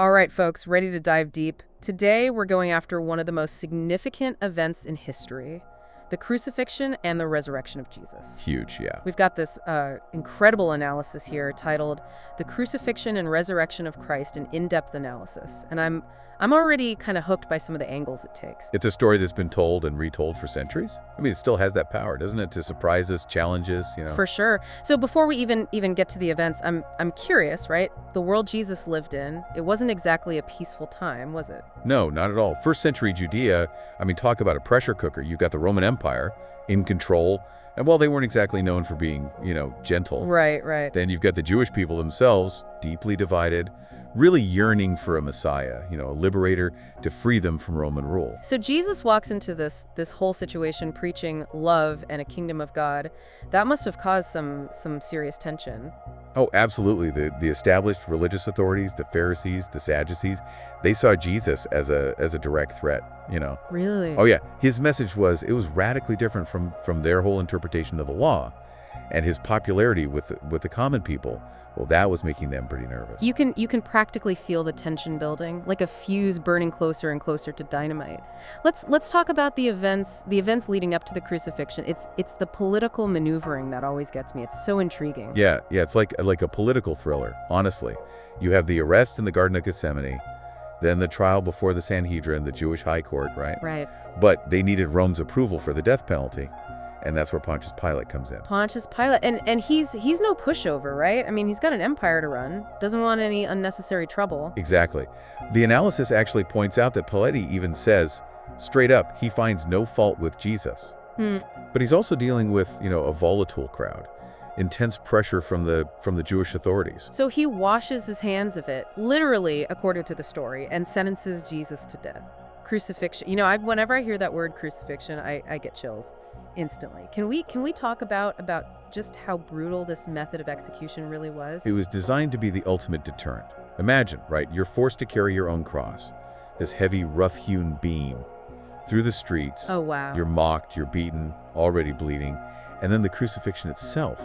All right, folks, ready to dive deep? Today, we're going after one of the most significant events in history, the crucifixion and the resurrection of Jesus. Huge, yeah. We've got this incredible analysis here titled The Crucifixion and Resurrection of Christ, an in-depth analysis. And I'm already kind of hooked by some of the angles it takes. It's a story that's been told and retold for centuries. I mean, it still has that power, doesn't it, to surprise us, challenge us. For sure. So before we even get to the events, I'm curious, right? The world Jesus lived in, it wasn't exactly a peaceful time, was it? No, not at all. First century Judea, I mean, talk about a pressure cooker. You've got the Roman Empire in control. And while they weren't exactly known for being, gentle. Right. Then you've got the Jewish people themselves, deeply divided, really yearning for a Messiah, a liberator to free them from Roman rule. So Jesus walks into this whole situation preaching love and a kingdom of God. That must have caused some serious tension. Oh, absolutely. The established religious authorities, the Pharisees, the Sadducees, they saw Jesus as a direct threat, Really? Oh yeah, his message was radically different from their whole interpretation of the law, and his popularity with the common people. Well, that was making them pretty nervous. You can practically feel the tension building, like a fuse burning closer and closer to dynamite. Let's talk about the events leading up to the crucifixion. It's the political maneuvering that always gets me. It's so intriguing. Yeah, it's like a political thriller, honestly. You have the arrest in the Garden of Gethsemane, then the trial before the Sanhedrin, the Jewish high court, right? Right. But they needed Rome's approval for the death penalty. And that's where Pontius Pilate comes in. Pontius Pilate, and he's no pushover, right? I mean, he's got an empire to run, doesn't want any unnecessary trouble. Exactly. The analysis actually points out that Pilate even says, straight up, he finds no fault with Jesus. But he's also dealing with, a volatile crowd, intense pressure from the Jewish authorities. So he washes his hands of it, literally, according to the story, and sentences Jesus to death. Crucifixion. Whenever I hear that word crucifixion, I get chills instantly. Can we talk about just how brutal this method of execution really was? It was designed to be the ultimate deterrent. Imagine, right? You're forced to carry your own cross, this heavy, rough-hewn beam, through the streets. Oh, wow. You're mocked, you're beaten, already bleeding. And then the crucifixion itself,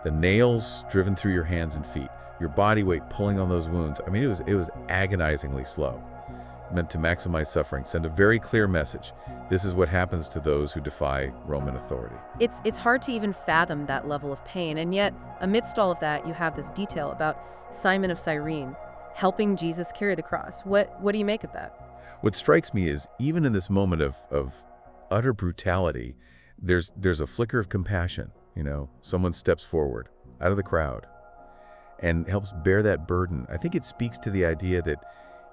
the nails driven through your hands and feet, your body weight pulling on those wounds. I mean, it was agonizingly slow. Meant to maximize suffering, send a very clear message. This is what happens to those who defy Roman authority. It's hard to even fathom that level of pain, and yet, amidst all of that, you have this detail about Simon of Cyrene helping Jesus carry the cross. What do you make of that? What strikes me is, even in this moment of utter brutality, there's a flicker of compassion. Someone steps forward out of the crowd and helps bear that burden. I think it speaks to the idea that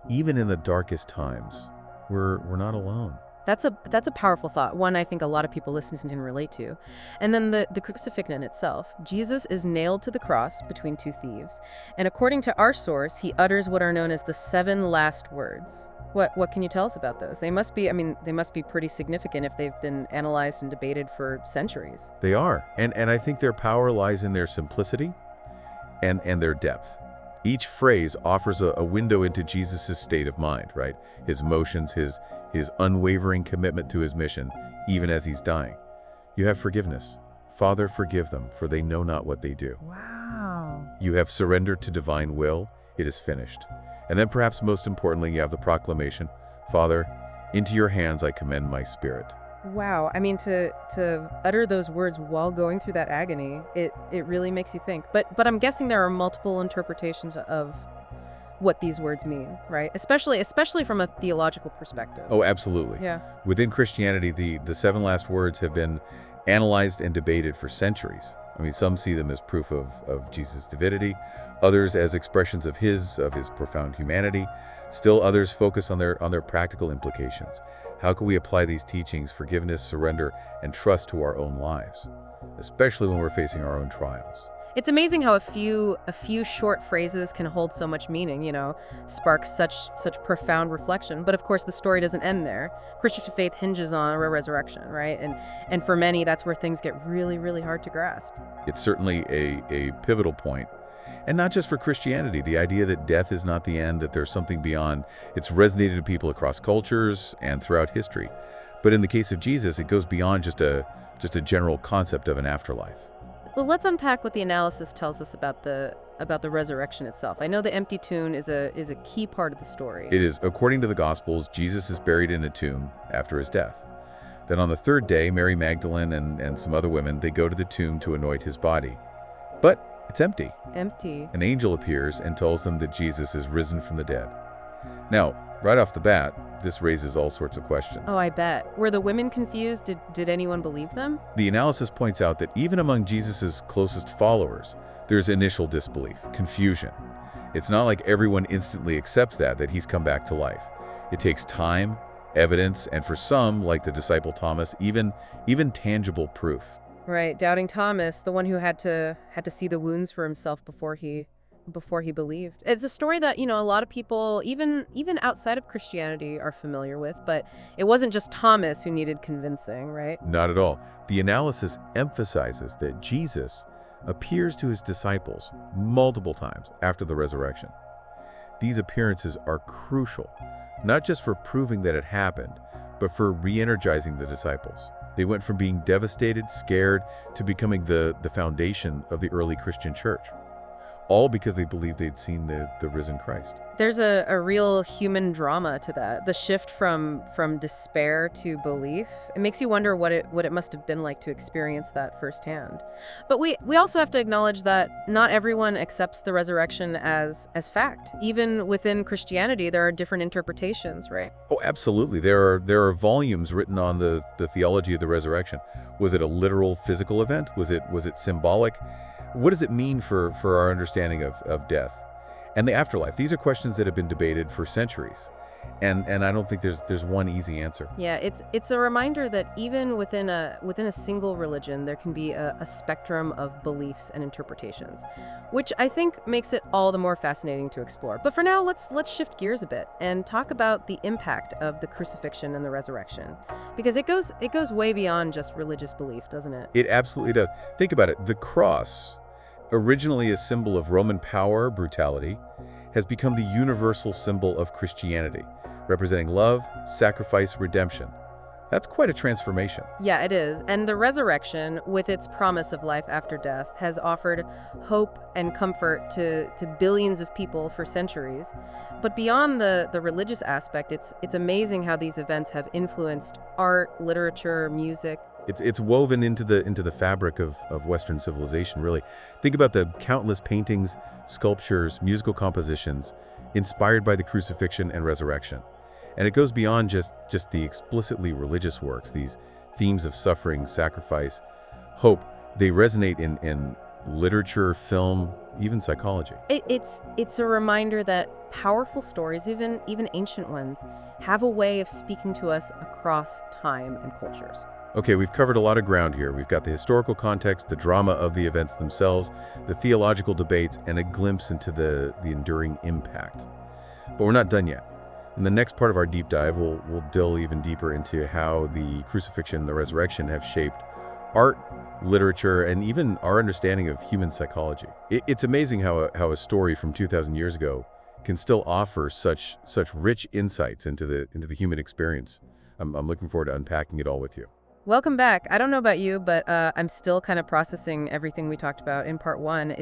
even in the darkest times, we're not alone. That's a powerful thought, one I think a lot of people listening can relate to. And then the crucifixion itself. Jesus is nailed to the cross between two thieves, and according to our source, he utters what are known as the 7 last words. What can you tell us about those? They must be pretty significant if they've been analyzed and debated for centuries. They are, and I think their power lies in their simplicity and their depth. Each phrase offers a window into Jesus' state of mind, right? His emotions, his unwavering commitment to his mission, even as he's dying. You have forgiveness. Father, forgive them, for they know not what they do. Wow. You have surrendered to divine will. It is finished. And then perhaps most importantly, you have the proclamation, Father, into your hands I commend my spirit. Wow. I mean, to utter those words while going through that agony, it really makes you think. But I'm guessing there are multiple interpretations of what these words mean, right? Especially from a theological perspective. Oh, absolutely. Yeah. Within Christianity, the 7 last words have been analyzed and debated for centuries. I mean, some see them as proof of Jesus' divinity, others as expressions of his profound humanity. Still others focus on their practical implications. How can we apply these teachings, forgiveness, surrender, and trust to our own lives, especially when we're facing our own trials? It's amazing how a few short phrases can hold so much meaning, spark such profound reflection. But of course, the story doesn't end there. Christian faith hinges on a resurrection, right? And for many, that's where things get really, really hard to grasp. It's certainly a pivotal point. And not just for Christianity, the idea that death is not the end, that there's something beyond. It's resonated to people across cultures and throughout history. But in the case of Jesus, it goes beyond just a general concept of an afterlife. Well, let's unpack what the analysis tells us about the about the resurrection itself? I know the empty tomb is a key part of the story. It is, according to the Gospels, Jesus is buried in a tomb after his death. Then on the third day, Mary Magdalene and some other women, they go to the tomb to anoint his body. But it's empty. Empty. An angel appears and tells them that Jesus is risen from the dead. Now, right off the bat, this raises all sorts of questions. Oh, I bet. Were the women confused? Did anyone believe them? The analysis points out that even among Jesus' closest followers, there's initial disbelief, confusion. It's not like everyone instantly accepts that he's come back to life. It takes time, evidence, and for some, like the disciple Thomas, even tangible proof. Right, doubting Thomas, the one who had to see the wounds for himself before he believed. It's a story that, a lot of people, even outside of Christianity, are familiar with, but it wasn't just Thomas who needed convincing, right? Not at all. The analysis emphasizes that Jesus appears to his disciples multiple times after the resurrection. These appearances are crucial, not just for proving that it happened, but for re-energizing the disciples. They went from being devastated, scared, to becoming the foundation of the early Christian church. All because they believed they'd seen the risen Christ. There's a real human drama to that. The shift from despair to belief. It makes you wonder what it must have been like to experience that firsthand. But we also have to acknowledge that not everyone accepts the resurrection as fact. Even within Christianity, there are different interpretations, right? Oh, absolutely. There are volumes written on the theology of the resurrection. Was it a literal physical event? Was it symbolic? What does it mean for our understanding of death and the afterlife? These are questions that have been debated for centuries, and I don't think there's one easy answer. Yeah, it's a reminder that even within a single religion, there can be a spectrum of beliefs and interpretations, which I think makes it all the more fascinating to explore. But for now, let's shift gears a bit and talk about the impact of the crucifixion and the resurrection, because it goes way beyond just religious belief, doesn't it? It absolutely does. Think about it. The cross, originally a symbol of Roman power, brutality, has become the universal symbol of Christianity, representing love, sacrifice, redemption. That's quite a transformation. Yeah, it is. And the resurrection, with its promise of life after death, has offered hope and comfort to billions of people for centuries. But beyond the religious aspect, it's amazing how these events have influenced art, literature, music. It's woven into the fabric of Western civilization, really. Think about the countless paintings, sculptures, musical compositions inspired by the crucifixion and resurrection. And it goes beyond just the explicitly religious works, these themes of suffering, sacrifice, hope. They resonate in literature, film, even psychology. It's a reminder that powerful stories, even ancient ones, have a way of speaking to us across time and cultures. Okay, we've covered a lot of ground here. We've got the historical context, the drama of the events themselves, the theological debates, and a glimpse into the enduring impact. But we're not done yet. In the next part of our deep dive, we'll delve even deeper into how the crucifixion and the resurrection have shaped art, literature, and even our understanding of human psychology. It's amazing how a story from 2,000 years ago can still offer such rich insights into the human experience. I'm looking forward to unpacking it all with you. Welcome back. I don't know about you, but I'm still kind of processing everything we talked about in part one.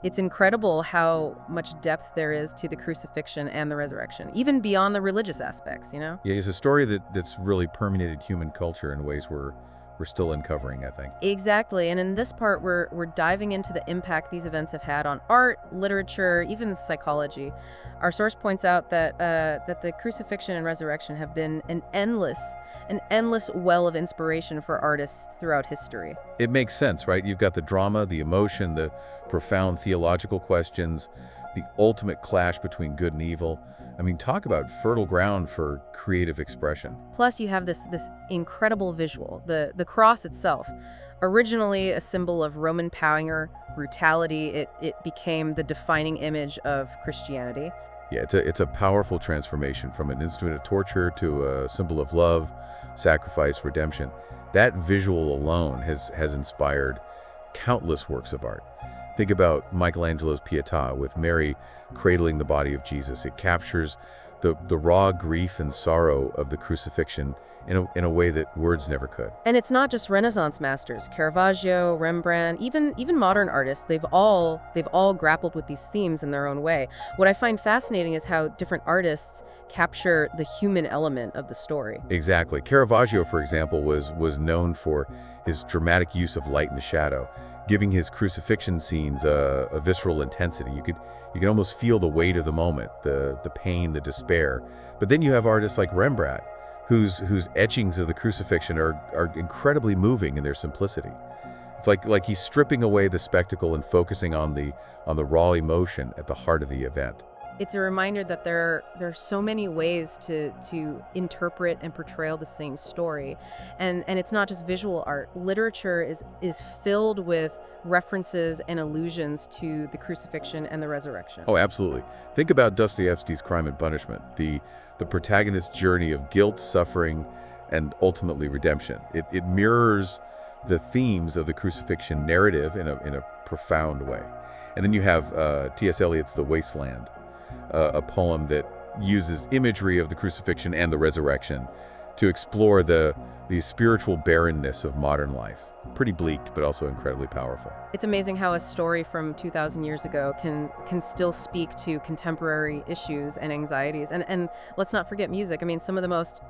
It's incredible how much depth there is to the crucifixion and the resurrection, even beyond the religious aspects, Yeah, it's a story that's really permeated human culture in ways we're still uncovering, I think. Exactly. And in this part, we're diving into the impact these events have had on art, literature, even psychology. Our source points out that the crucifixion and resurrection have been an endless well of inspiration for artists throughout history. It makes sense, right? You've got the drama, the emotion, the profound theological questions, the ultimate clash between good and evil. I mean, talk about fertile ground for creative expression. Plus, you have this incredible visual, the cross itself. Originally a symbol of Roman power, brutality, it became the defining image of Christianity. Yeah, it's a powerful transformation from an instrument of torture to a symbol of love, sacrifice, redemption. That visual alone has inspired countless works of art. Think about Michelangelo's Pietà with Mary cradling the body of Jesus. It captures the raw grief and sorrow of the crucifixion in a way that words never could. And it's not just Renaissance masters, Caravaggio, Rembrandt, even modern artists, they've all grappled with these themes in their own way. What I find fascinating is how different artists capture the human element of the story. Exactly. Caravaggio, for example, was known for his dramatic use of light and shadow, giving his crucifixion scenes a visceral intensity. You could almost feel the weight of the moment, the pain, the despair. But then you have artists like Rembrandt, whose etchings of the crucifixion are incredibly moving in their simplicity. It's like he's stripping away the spectacle and focusing on the raw emotion at the heart of the event. It's a reminder that there are so many ways to interpret and portray the same story. And it's not just visual art. Literature is filled with references and allusions to the crucifixion and the resurrection. Oh, absolutely. Think about Dostoevsky's Crime and Punishment, the protagonist's journey of guilt, suffering, and ultimately redemption. It mirrors the themes of the crucifixion narrative in a profound way. And then you have T.S. Eliot's The Wasteland, a poem that uses imagery of the crucifixion and the resurrection to explore the spiritual barrenness of modern life. Pretty bleak, but also incredibly powerful. It's amazing how a story from 2,000 years ago can still speak to contemporary issues and anxieties. And let's not forget music. I mean, some of the most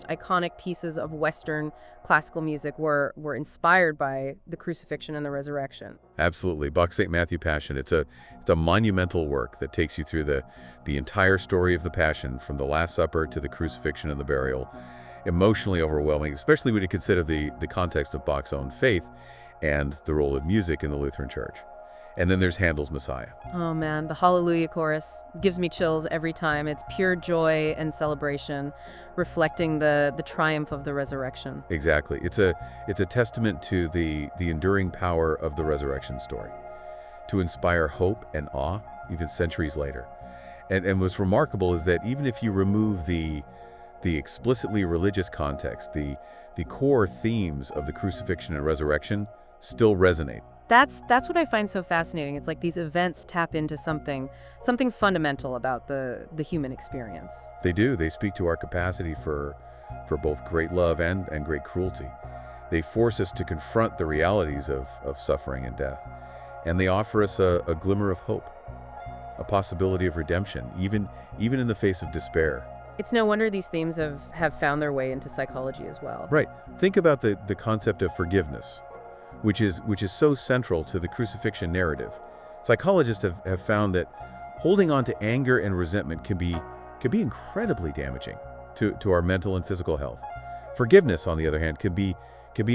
iconic pieces of Western classical music were inspired by the crucifixion and the resurrection. Absolutely. Bach's St. Matthew Passion. It's a monumental work that takes you through the entire story of the Passion, from the Last Supper to the crucifixion and the burial. Emotionally overwhelming, especially when you consider the context of Bach's own faith and the role of music in the Lutheran Church. And then there's Handel's Messiah. Oh man, the Hallelujah chorus gives me chills every time. It's pure joy and celebration, reflecting the triumph of the resurrection. Exactly. It's a testament to the enduring power of the resurrection story, to inspire hope and awe even centuries later. And what's remarkable is that even if you remove the explicitly religious context, the core themes of the crucifixion and resurrection still resonate. That's what I find so fascinating. It's like these events tap into something fundamental about the human experience. They do. They speak to our capacity for both great love and great cruelty. They force us to confront the realities of suffering and death. And they offer us a glimmer of hope, a possibility of redemption, even in the face of despair. It's no wonder these themes have found their way into psychology as well. Right. Think about the concept of forgiveness, which is so central to the crucifixion narrative. Psychologists have found that holding on to anger and resentment can be incredibly damaging to our mental and physical health. Forgiveness, on the other hand, can be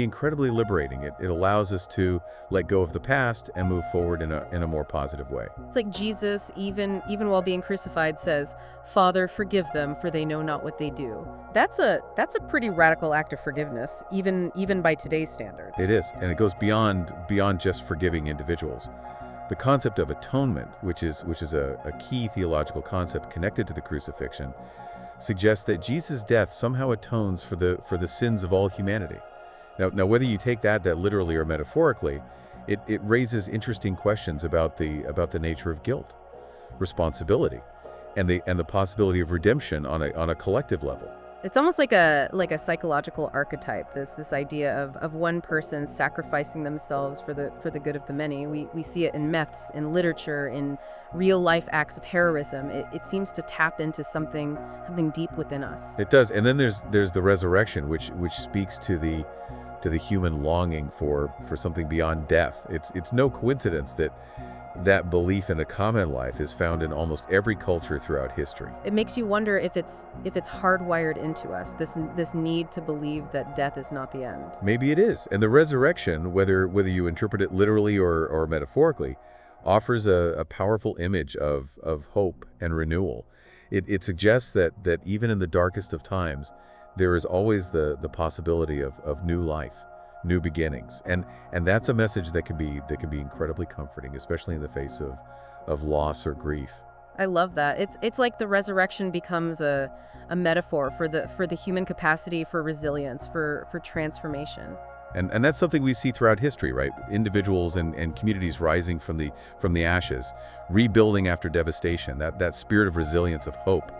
incredibly liberating. It allows us to let go of the past and move forward in a more positive way. It's like Jesus, even while being crucified, says, "Father, forgive them, for they know not what they do." That's a pretty radical act of forgiveness, even by today's standards. It is, and it goes beyond just forgiving individuals. The concept of atonement, which is a key theological concept connected to the crucifixion, suggests that Jesus' death somehow atones for the sins of all humanity. Now, whether you take that literally or metaphorically, it raises interesting questions about the nature of guilt, responsibility, and the possibility of redemption on a collective level. It's almost like a psychological archetype. This idea of one person sacrificing themselves for the good of the many. We see it in myths, in literature, in real life acts of heroism. It seems to tap into something deep within us. It does, and then there's the resurrection, which speaks to the human longing for something beyond death. It's no coincidence that belief in a common life is found in almost every culture throughout history. It makes you wonder if it's hardwired into us, this need to believe that death is not the end. Maybe it is. And the resurrection, whether you interpret it literally or metaphorically, offers a powerful image of hope and renewal. It suggests that even in the darkest of times, there is always the possibility of new life, new beginnings, and that's a message that can be incredibly comforting, especially in the face of loss or grief. I love that. It's like the resurrection becomes a metaphor for the human capacity for resilience, for transformation. And that's something we see throughout history, right? Individuals and communities rising from the ashes, rebuilding after devastation. That spirit of resilience, of hope,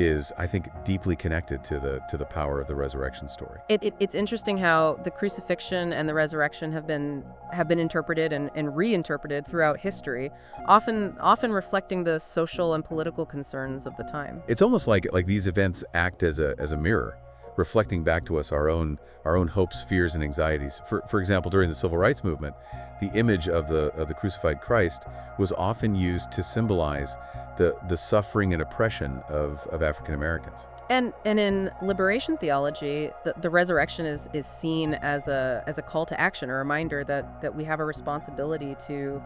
is, I think, deeply connected to the power of the resurrection story. It's interesting how the crucifixion and the resurrection have been interpreted and reinterpreted throughout history, often reflecting the social and political concerns of the time. It's almost like these events act as a mirror, reflecting back to us our own hopes, fears, and anxieties. For example, during the Civil Rights Movement, the image of the crucified Christ was often used to symbolize the suffering and oppression of African Americans. And in liberation theology, the resurrection is seen as a call to action, a reminder that we have a responsibility to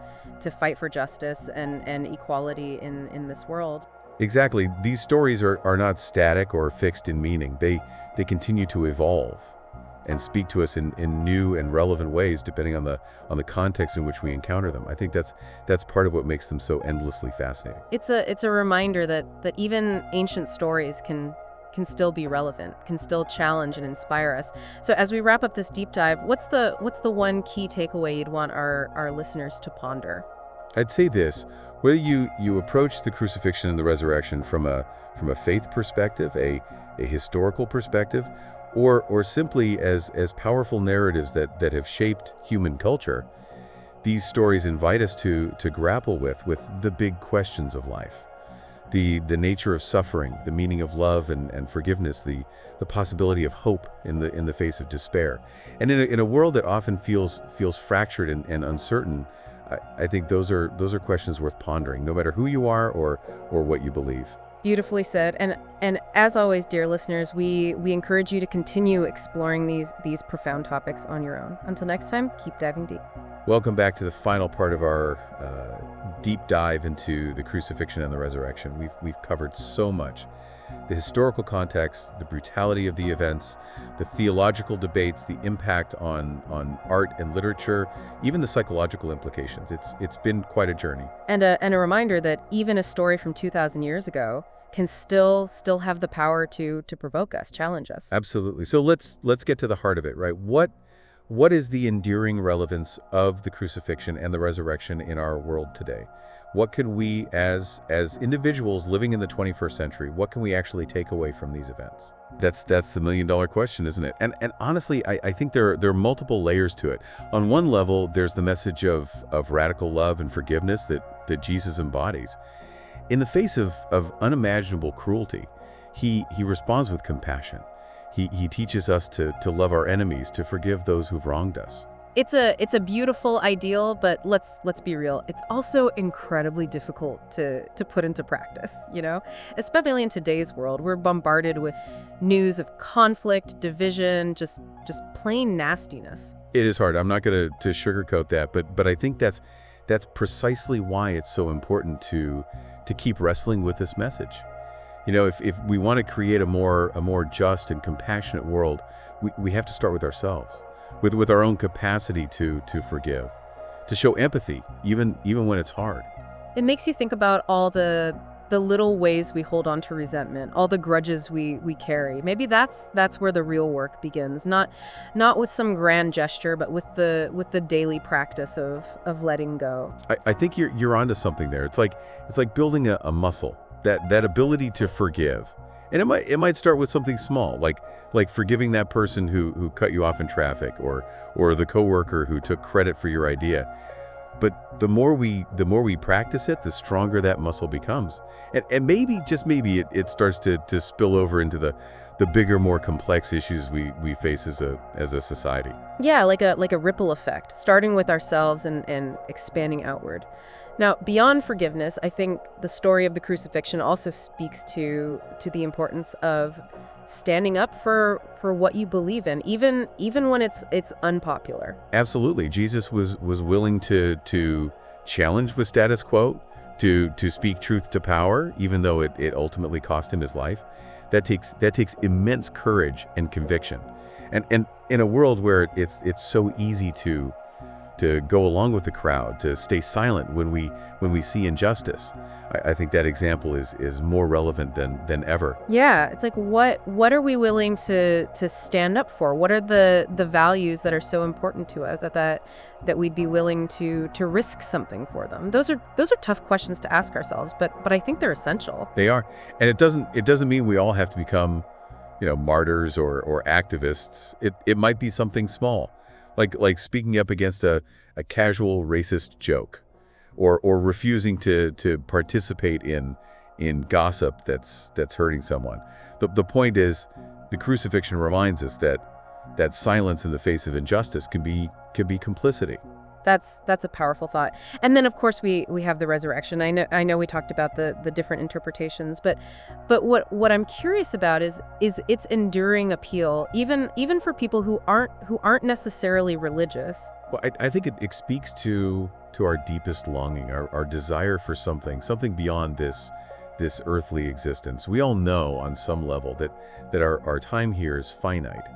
fight for justice and equality in this world. Exactly. These stories are not static or fixed in meaning. They continue to evolve and speak to us in new and relevant ways depending on the context in which we encounter them. I think that's part of what makes them so endlessly fascinating. It's a reminder that even ancient stories can still be relevant, can still challenge and inspire us. So as we wrap up this deep dive, what's the one key takeaway you'd want our listeners to ponder? I'd say this: whether you approach the crucifixion and the resurrection from a faith perspective, a historical perspective, or simply as powerful narratives that have shaped human culture, these stories invite us to grapple with the big questions of life. The nature of suffering, the meaning of love and forgiveness, the possibility of hope in the face of despair. And in a world that often feels fractured and uncertain, I think those are questions worth pondering, no matter who you are or what you believe. Beautifully said. And as always, dear listeners, we encourage you to continue exploring these profound topics on your own. Until next time, keep diving deep. Welcome back to the final part of our deep dive into the crucifixion and the resurrection. We've covered so much: the historical context, the brutality of the events, the theological debates, the impact on art and literature, even the psychological implications. It's been quite a journey. And a reminder that even a story from 2,000 years ago can still have the power to provoke us, challenge us. Absolutely. So let's get to the heart of it, right? What is the enduring relevance of the crucifixion and the resurrection in our world today? What can we, as individuals living in the 21st century, what can we actually take away from these events? That's the million-dollar question, isn't it? And honestly, I think there are multiple layers to it. On one level, there's the message of radical love and forgiveness that Jesus embodies. In the face of unimaginable cruelty, he responds with compassion. He teaches us to love our enemies, to forgive those who've wronged us. It's a beautiful ideal, but let's be real. It's also incredibly difficult to put into practice, Especially in today's world, we're bombarded with news of conflict, division, just plain nastiness. It is hard. I'm not going to sugarcoat that, but I think that's precisely why it's so important to keep wrestling with this message. If we want to create a more just and compassionate world, we have to start with ourselves, with our own capacity to forgive, to show empathy, even when it's hard. It makes you think about all the little ways we hold on to resentment, all the grudges we carry. Maybe that's where the real work begins, not with some grand gesture, but with the daily practice of letting go. I think you're onto something there. It's like building a muscle. That ability to forgive, and it might start with something small, like forgiving that person who cut you off in traffic, or the coworker who took credit for your idea. But the more we practice it, the stronger that muscle becomes, and maybe, just maybe, it starts to spill over into the bigger, more complex issues we face as a society. Yeah, like a ripple effect, starting with ourselves and expanding outward. Now, beyond forgiveness, I think the story of the crucifixion also speaks to the importance of standing up for what you believe in, even when it's unpopular. Absolutely. Jesus was willing to challenge the status quo, to speak truth to power, even though it ultimately cost him his life. That takes immense courage and conviction. And in a world where it's so easy to to go along with the crowd, to stay silent when we see injustice. I think that example is more relevant than ever. Yeah, it's like what are we willing to stand up for? What are the values that are so important to us that we'd be willing to risk something for them? Those are tough questions to ask ourselves, but I think they're essential. They are, and it doesn't mean we all have to become, martyrs or activists. It might be something small, like speaking up against a casual racist joke, or refusing to participate in gossip that's hurting someone. The point is, the crucifixion reminds us that silence in the face of injustice can be complicity. That's a powerful thought. And then of course we have the resurrection. I know we talked about the different interpretations, but what I'm curious about is its enduring appeal, even for people who aren't necessarily religious. Well, I think it speaks to our deepest longing, our desire for something beyond this earthly existence. We all know on some level that our time here is finite.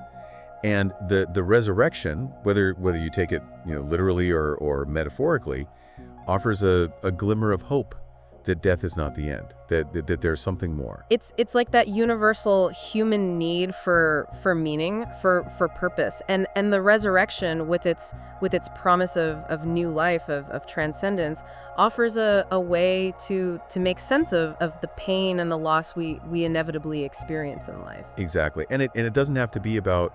And the resurrection, whether you take it literally or metaphorically, offers a glimmer of hope that death is not the end, that there's something more. It's like that universal human need for meaning, for purpose, and the resurrection with its promise of new life, of transcendence, offers a way to make sense of the pain and the loss we inevitably experience in life. Exactly, and it doesn't have to be about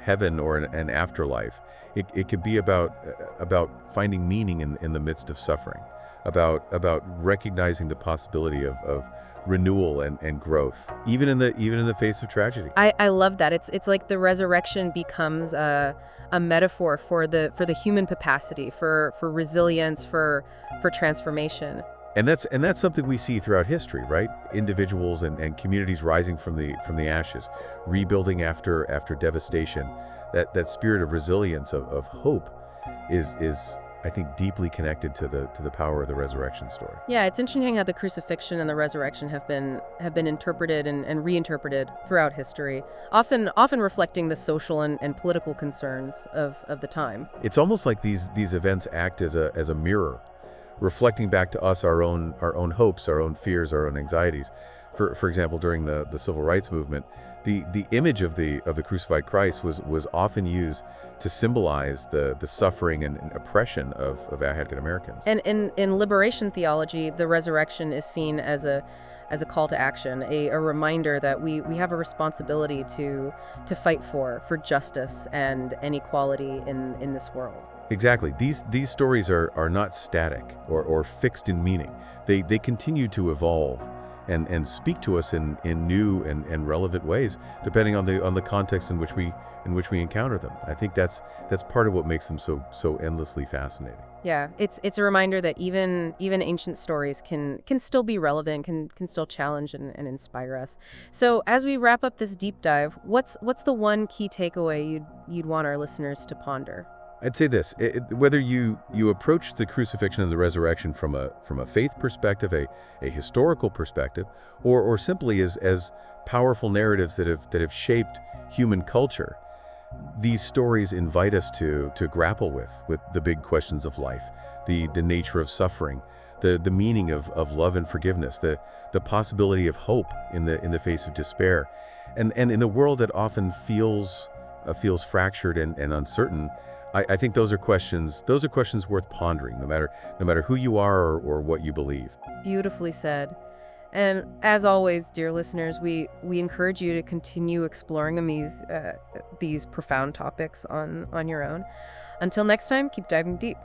heaven or an afterlife. It could be about finding meaning in the midst of suffering, about recognizing the possibility of renewal and growth, even in the face of tragedy. I love that. It's like the resurrection becomes a metaphor for the human capacity, for resilience, for transformation. And that's something we see throughout history, right? Individuals and communities rising from the ashes, rebuilding after devastation. That spirit of resilience, of hope, is I think deeply connected to the power of the resurrection story. Yeah, it's interesting how the crucifixion and the resurrection have been interpreted and reinterpreted throughout history, often reflecting the social and political concerns of the time. It's almost like these events act as a mirror, reflecting back to us our own hopes, our own fears, our own anxieties. For example, during the civil rights movement, the image of the crucified Christ was often used to symbolize the suffering and oppression of African Americans. And in liberation theology, the resurrection is seen as a call to action, a reminder that we have a responsibility to fight for justice and inequality in this world. Exactly. These stories are not static or fixed in meaning. They continue to evolve and speak to us in new and relevant ways, depending on the context in which we encounter them. I think that's part of what makes them so endlessly fascinating. Yeah, it's a reminder that even ancient stories can still be relevant, can still challenge and inspire us. So as we wrap up this deep dive, what's the one key takeaway you'd want our listeners to ponder? I'd say this: whether you approach the crucifixion and the resurrection from a faith perspective, a historical perspective, or simply as powerful narratives that have shaped human culture, these stories invite us to grapple with the big questions of life, the nature of suffering, the meaning of love and forgiveness, the possibility of hope in the face of despair, and in a world that often feels fractured and uncertain. I think those are questions worth pondering, no matter who you are or what you believe. Beautifully said. And as always, dear listeners, we encourage you to continue exploring these profound topics on your own. Until next time, keep diving deep.